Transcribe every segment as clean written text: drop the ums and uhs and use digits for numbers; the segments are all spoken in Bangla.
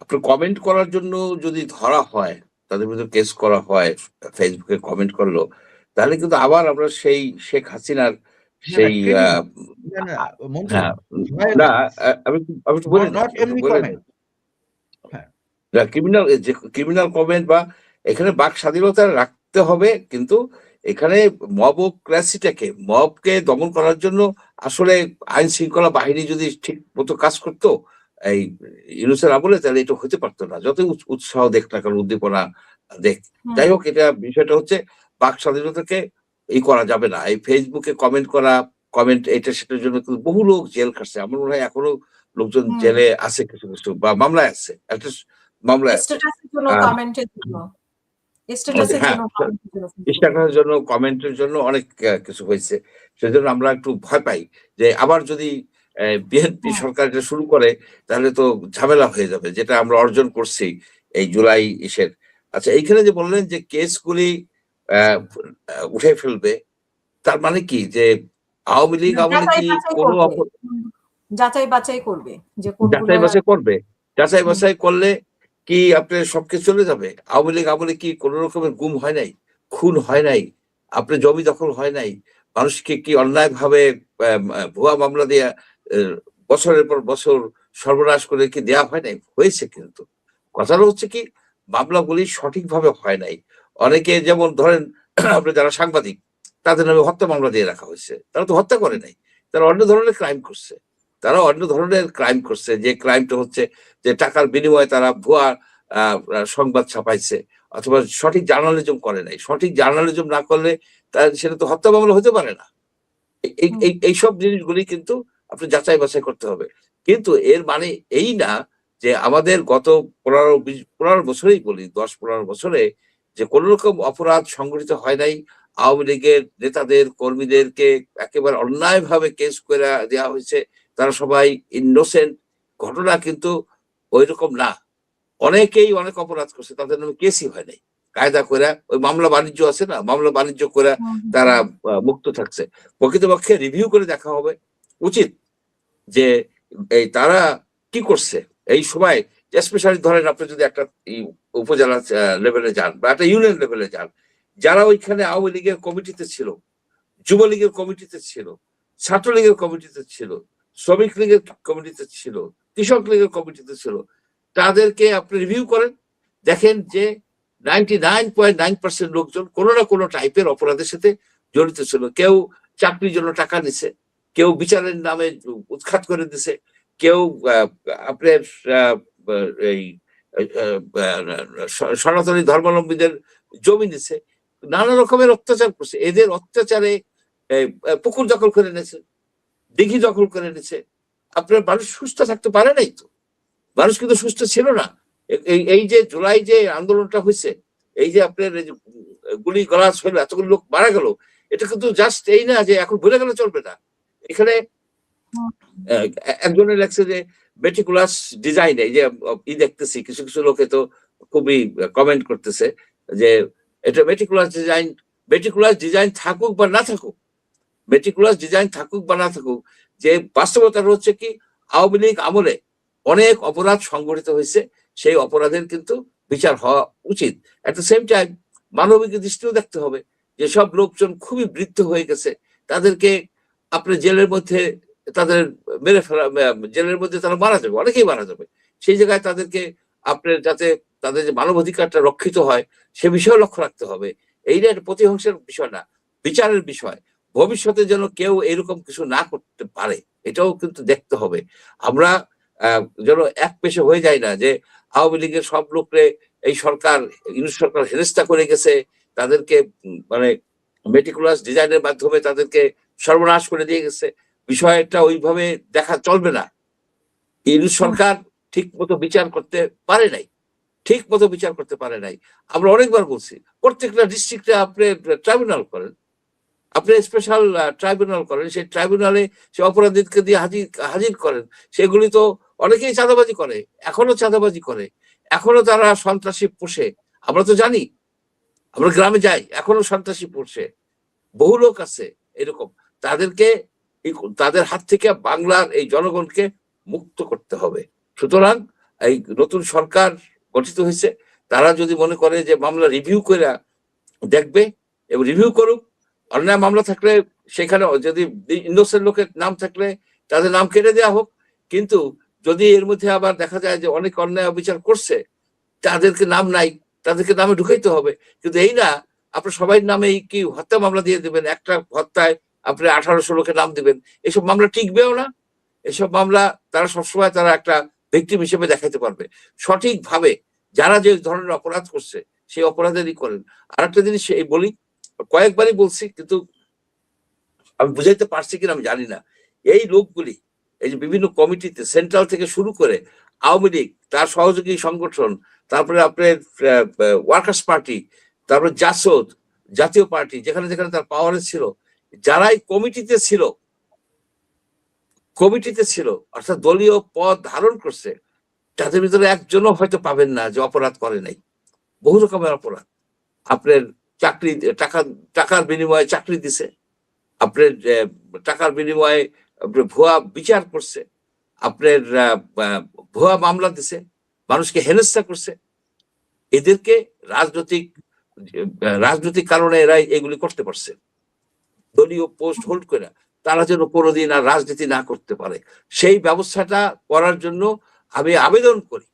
আপনার কমেন্ট করার জন্য যদি ধরা হয়, তাদের বিরুদ্ধে কেস করা হয়, ফেসবুকে কমেন্ট করলো, তাহলে কিন্তু আবার আমরা সেই শেখ হাসিনার না, না সেই ক্রিমিনাল। না, না মঞ্জু হ্যাঁ, না ভায়োলেন্স। আমি একটু বলে নট নিচ্ছি, এমনি কমেন্ট। হ্যাঁ। ক্রিমিনাল কমেন্ট বা এখানে বাক স্বাধীনতা রাখতে হবে, কিন্তু এখানে মবকে দমন করার জন্য আসলে আইন শৃঙ্খলা বাহিনী যদি ঠিক মতো কাজ করতো এই ইউনূসের আমলে, তাহলে এটা হতে পারতো না। যতই উৎসাহ দেখ না কারণ, উদ্দীপনা দেখ, যাই হোক, এটা বিষয়টা হচ্ছে বাক স্বাধীনতাকে করা যাবে না। এই ফেসবুকে কমেন্ট করা, কমেন্ট এটা সেটার জন্য কিন্তু বহু লোক জেল খাটছে। আমার মনে হয় এখনো লোকজন জেলে আছে, কিছু কিছু বা মামলায় আছে, একটা মামলায় আছে। হ্যাঁ, স্ট্যাটাসের জন্য, কমেন্টের জন্য অনেক কিছু হয়েছে। সেজন্য আমরা একটু ভয় পাই যে আবার যদি বিএনপি সরকার এটা শুরু করে, তাহলে তো ঝামেলা হয়ে যাবে, যেটা আমরা অর্জন করছি এই জুলাই ইসের। আচ্ছা, এইখানে যে বললেন যে কেসগুলি উঠে ফেলবে, তার মানে কি যে আওয়ামী লীগ আমলে কি কোনো যাচাই বাছাই করবে যে যাচাই বাছাই করবে? যাচাই বাছাই করলে কি আপনার সবকিছু চলে যাবে? আওয়ামী লীগ আমলে কি কোন রকমের গুম হয় নাই, খুন হয় নাই, আপনার জমি দখল হয় নাই, মানুষকে কি অন্যায় ভাবে ভুয়া মামলা দিয়ে বছরের পর বছর সর্বনাশ করে কি দেয়া হয় নাই? হয়েছে। কিন্তু কথাটা হচ্ছে কি, মামলাগুলি সঠিকভাবে হয় নাই। অনেকে যেমন ধরেন আপনি যারা সাংবাদিক, তাদের নামে হত্যা মামলা দিয়ে রাখা হয়েছে। তারা তো হত্যা করে নাই, তারা অন্য ধরনের ক্রাইম করছে। তারা অন্য ধরনের ক্রাইম করছে, যে ক্রাইমটা হচ্ছে যে টাকার বিনিময়ে তারা ভুয়া সংবাদ ছাপাইছে, অথবা সঠিক জার্নালিজম করে নাই। সঠিক জার্নালিজম না করলে সেটা তো হত্যা মামলা হতে পারে না। এইসব জিনিসগুলি কিন্তু আপনি যাচাই বাছাই করতে হবে। কিন্তু এর মানে এই না যে আমাদের গত 15 বছরেই বলি, 10-15 বছরে যে কোন রকম অপরাধ সংঘটিত হয় নাই। আওয়ামী লীগের নেতাদের, কর্মীদেরকে একেবারে অন্যায়ভাবে কেস করে দেওয়া হয়েছে, তারা সবাই ইনোসেন্ট। ঘটনা কিন্তু ওই রকম না। অনেকেই অনেক অপরাধ করছে, তাদের নামে কেসই হয় নাই। কায়দা করে ওই মামলা বাণিজ্য আছে না, মামলা বাণিজ্য করে তারা মুক্ত থাকছে। প্রকৃতপক্ষে রিভিউ করে দেখা হবে উচিত যে এই তারা কি করছে এই সময়। স্পেশালি ধরেন আপনি যদি একটা উপজেলা লেভেলে যান বা একটা ইউনিয়ন লেভেলে যান, যারা ওইখানে আওয়ামী লীগের কমিটিতে ছিল, যুবলীগের কমিটিতে ছিল, ছাত্রলীগের কমিটিতে ছিল, শ্রমিক লীগের কমিটিতে ছিল, কৃষক লীগের কমিটিতে ছিল, তাদেরকে আপনি রিভিউ করেন, দেখেন যে 99.9% লোকজন কোনো না কোনো টাইপের অপরাধের সাথে জড়িত ছিল। কেউ চাকরির জন্য টাকা নিছে, কেউ বিচারের নামে উৎখাত করে দিছে, কেউ আপনার এই সনাতনী ধর্মাবলম্বীদের জমি নিছে, নানা রকমের অত্যাচার করছে। এদের অত্যাচারে পুকুর দখল করে নিয়েছে, দিঘি দখল করে নিয়েছে। আপনার মানুষ সুস্থ থাকতে পারে নাই তো, মানুষ কিন্তু সুস্থ ছিল না। এই যে জুলাই যে আন্দোলনটা হয়েছে, এই যে আপনার গুলি গলাস হইলো, এতগুলো লোক মারা গেল, এটা কিন্তু জাস্ট এই না যে এখন ভুলে গেলে চলবে না। এখানে একজনের লেখছে যে মেটিকুলাস ডিজাইন, এই যে দেখতেছি কিছু কিছু লোকে তো খুবই কমেন্ট করতেছে যে এটা মেটিকুলাস ডিজাইন থাকুক বা না থাকুক, মেটিকুলাস ডিজাইন থাকুক বা না থাকুক, যে বাস্তবতা হচ্ছে কি, আওয়ামী লীগ আমলে অনেক অপরাধ সংঘটিত হয়েছে, সেই অপরাধের কিন্তু বিচার হওয়া উচিত। এট দ্য সেম টাইম মানবিক দৃষ্টিও দেখতে হবে, যেসব লোকজন খুবই বৃদ্ধ হয়ে গেছে, তাদেরকে আপনি জেলের মধ্যে তাদের মেরে ফেলা, জেলের মধ্যে তারা মারা যাবে, অনেকেই মারা যাবে। সেই জায়গায় তাদেরকে আপনার যাতে তাদের যে মানবাধিকারটা রক্ষিত হয়, সে বিষয়ে লক্ষ্য রাখতে হবে। এইটা একটা প্রতিহিংসার বিষয় না, বিচারের বিষয়। ভবিষ্যতে যেন কেউ এরকম কিছু না করতে পারে, এটাও কিন্তু দেখতে হবে। আমরা যেন এক পেশে হয়ে যায় না যে আওয়ামী লীগের সব লোকরে এই সরকার, ইউনিট সরকার হেনস্থা করে গেছে, তাদেরকে মানে মেটিকুলাস ডিজাইনের মাধ্যমে তাদেরকে সর্বনাশ করে দিয়ে গেছে। বিষয়টা ওইভাবে দেখা চলবে না। ইউনিট সরকার ঠিক মতো বিচার করতে পারে নাই, ঠিক মতো বিচার করতে পারে নাই। আমরা অনেকবার বলছি, প্রত্যেকটা ডিস্ট্রিক্টে আপনি ট্রাইব্যুনাল করেন, আপনি স্পেশাল ট্রাইব্যুনাল করেন, সেই ট্রাইব্যুনালে সে অপরাধীকে দিয়ে হাজির করেন। সেগুলি তো অনেকেই চাঁদাবাজি করে, এখনো চাঁদাবাজি করে, এখনো তারা সন্ত্রাসী পোষে। আমরা তো জানি, আমরা গ্রামে যাই, এখনো সন্ত্রাসী পোষে, বহু লোক আছে এরকম। তাদেরকে তাদের হাত থেকে বাংলার এই জনগণকে মুক্ত করতে হবে। সুতরাং এই নতুন সরকার গঠিত হয়েছে, তারা যদি মনে করে যে মামলা রিভিউ করে দেখবে এবং রিভিউ করুক, অন্যায় মামলা থাকলে সেখানে যদি ইনোসেন্ট লোকের নাম থাকলে তাদের নাম কেটে দেওয়া হোক। কিন্তু যদি এর মধ্যে আবার দেখা যায় যে অনেক অন্যায় অবিচার করছে, তাদেরকে নাম নাই, তাদেরকে নামে ঢুকাইতে হবে। কিন্তু এই না আপনার সবাই নামে কি হত্যা মামলা দিয়ে দেবেন, একটা হত্যায় আপনি 1800 লোকের নাম দিবেন, এসব মামলা টিকবেও না। এসব মামলা তারা সবসময় তারা একটা ভিকটিম হিসেবে দেখাইতে পারবে। সঠিকভাবে যারা যে ধরনের অপরাধ করছে সেই অপরাধেরই করেন। আর একটা জিনিস এই বলি, কয়েকবারই বলছি কিন্তু আমি বুঝাইতে পারছি কিনা আমি জানি না, এই লোকগুলি এই যে বিভিন্ন কমিটিতে সেন্ট্রাল থেকে শুরু করে আওয়ামী লীগ, তার সহযোগী সংগঠন, তারপরে আপনার ওয়ার্কার্স পার্টি, তারপরে জাসদ, জাতীয় পার্টি, যেখানে যেখানে তার পাওয়ারে ছিল, যারাই কমিটিতে ছিল অর্থাৎ দলীয় পদ ধারণ করছে, তাদের ভিতরে একজনও হয়তো পাবেন না যে অপরাধ করে নাই। বহু রকমের অপরাধ, আপনার চাকরি টাকার বিনিময়ে চাকরি দিছে, আপনার টাকার বিনিময়ে ভুয়া বিচার করছে, আপনার ভুয়া মামলা দিছে, মানুষকে হেনস্থা করছে। এদেরকে রাজনৈতিক কারণে এরা এগুলি করতে পারছে, দলীয় পোস্ট হোল্ড করে। তারা যেন কোনোদিন আর রাজনীতি না করতে পারে, সেই ব্যবস্থাটা করার জন্য আমি আবেদন করি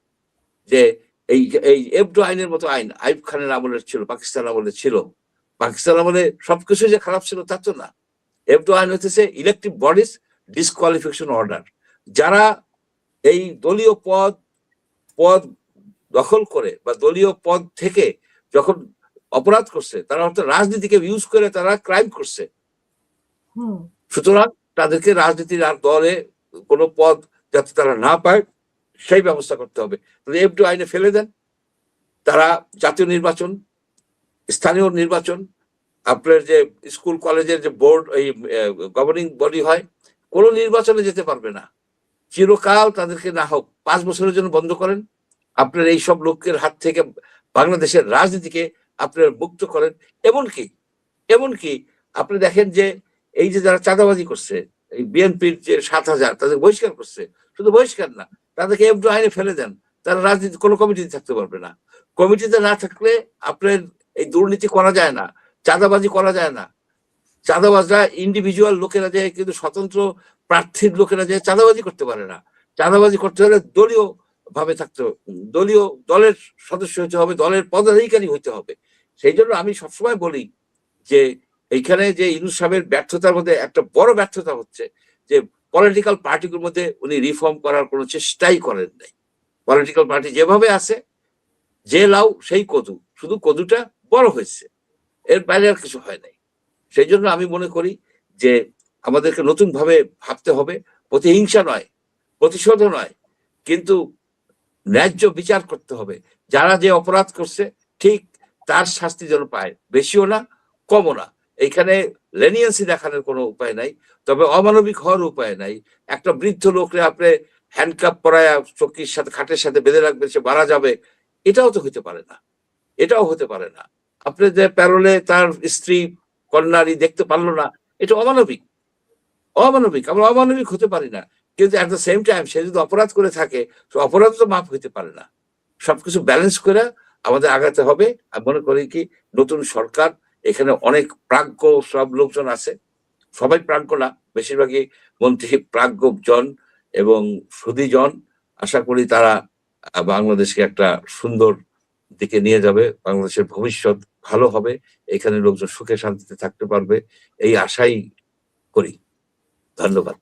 যে এই এই এবডো আইনের মতো আইন আইয়ুব খানের আমলের ছিল, পাকিস্তান আমলে ছিল। পাকিস্তান আমলে সবকিছু যে খারাপ ছিল তা তো না। এবডো আইন হচ্ছে ইলেকটিভ বডিজ ডিসকোয়ালিফিকেশন অর্ডার। যারা এই দলীয় পদ দখল করে বা দলীয় পদ থেকে যখন অপরাধ করছে, তারা অর্থাৎ রাজনীতিকে ইউজ করে তারা ক্রাইম করছে। সুতরাং তাদেরকে রাজনীতির আর দলে কোনো পদ যাতে তারা না পায় সেই ব্যবস্থা করতে হবে। এবডো আইনে ফেলে দেন, তারা জাতীয় নির্বাচন, স্থানীয় নির্বাচন, আপনার যে স্কুল কলেজের যে বোর্ড, এই গভর্নিং বডি হয়, কোনো নির্বাচনে যেতে পারবে না চিরকাল। তাদেরকে না হোক 5 বছরের জন্য বন্ধ করেন, আপনার এই সব লোকের হাত থেকে বাংলাদেশের রাজনীতিকে আপনার মুক্ত করেন। এমনকি আপনি দেখেন যে এই যে যারা চাঁদাবাজি করছে, এই বিএনপির যে 7000 তাদের বহিষ্কার করছে, শুধু বহিষ্কার না, তাদেরকে এবডো আইনে ফেলে দেন। তারা রাজনীতি কোনো কমিটিতে থাকতে পারবে না। কমিটিতে না থাকলে আপনার এই দুর্নীতি করা যায় না, চাঁদাবাজি করা যায় না। চাঁদাবাজরা ইন্ডিভিজুয়াল লোকেরা যায়, কিন্তু স্বতন্ত্র প্রার্থীর লোকেরা যায় চাঁদাবাজি করতে পারে না। চাঁদাবাজি করতে হলে দলীয় ভাবে থাকতে হবে, দলের সদস্য হতে হবে, দলের পদাধিকারী হতে হবে। সেই জন্য আমি সবসময় বলি যে এইখানে যে ইউনূস সাহেবের ব্যর্থতার মধ্যে একটা বড় ব্যর্থতা হচ্ছে যে পলিটিক্যাল পার্টিগুলোর মধ্যে উনি রিফর্ম করার কোনো চেষ্টাই করেন নাই। পলিটিক্যাল পার্টি যেভাবে আছে, যে লাউ সেই কদু, শুধু কদুটা বড় হয়েছে, এর বাইরে আর কিছু হয় নাই। সেই জন্য আমি মনে করি যে আমাদেরকে নতুন ভাবে ভাবতে হবে, প্রতিহিংসা নয়, প্রতিশোধ নয়, কিন্তু ন্যায্য বিচার করতে হবে। যারা যে অপরাধ করছে ঠিক তার শাস্তি যেন পায়, বেশিও না কমও না। এইখানে লেনিয়েন্সি দেখানোর কোনো উপায় নাই, তবে অমানবিক হওয়ার উপায় নাই। একটা বৃদ্ধ লোকরে আপনি হ্যান্ডকাপ পরায় চকির সাথে খাটের সাথে বেঁধে রাখবেন, সে মারা যাবে, এটাও তো হতে পারে না। হতে পারে না। আপনি যে প্যারোলে তার স্ত্রী কন্যারই দেখতে পারলো না, এটা অমানবিক। আমরা অমানবিক হতে পারি না, কিন্তু এট দ্য সেম টাইম সে যদি অপরাধ করে থাকে, অপরাধ তো মাফ হইতে পারে না। সবকিছু ব্যালেন্স করে আমাদের আগাতে হবে। আমি মনে করি কি নতুন সরকার, এখানে অনেক প্রাজ্ঞ সব লোকজন আছে, সবাই প্রাজ্ঞ না, বেশিরভাগই মন্ত্রী প্রাজ্ঞজন এবং সুধীজন। আশা করি তারা বাংলাদেশকে একটা সুন্দর দিকে নিয়ে যাবে, বাংলাদেশের ভবিষ্যৎ ভালো হবে, এখানে লোকজন সুখে শান্তিতে থাকতে পারবে, এই আশাই করি। ধন্যবাদ।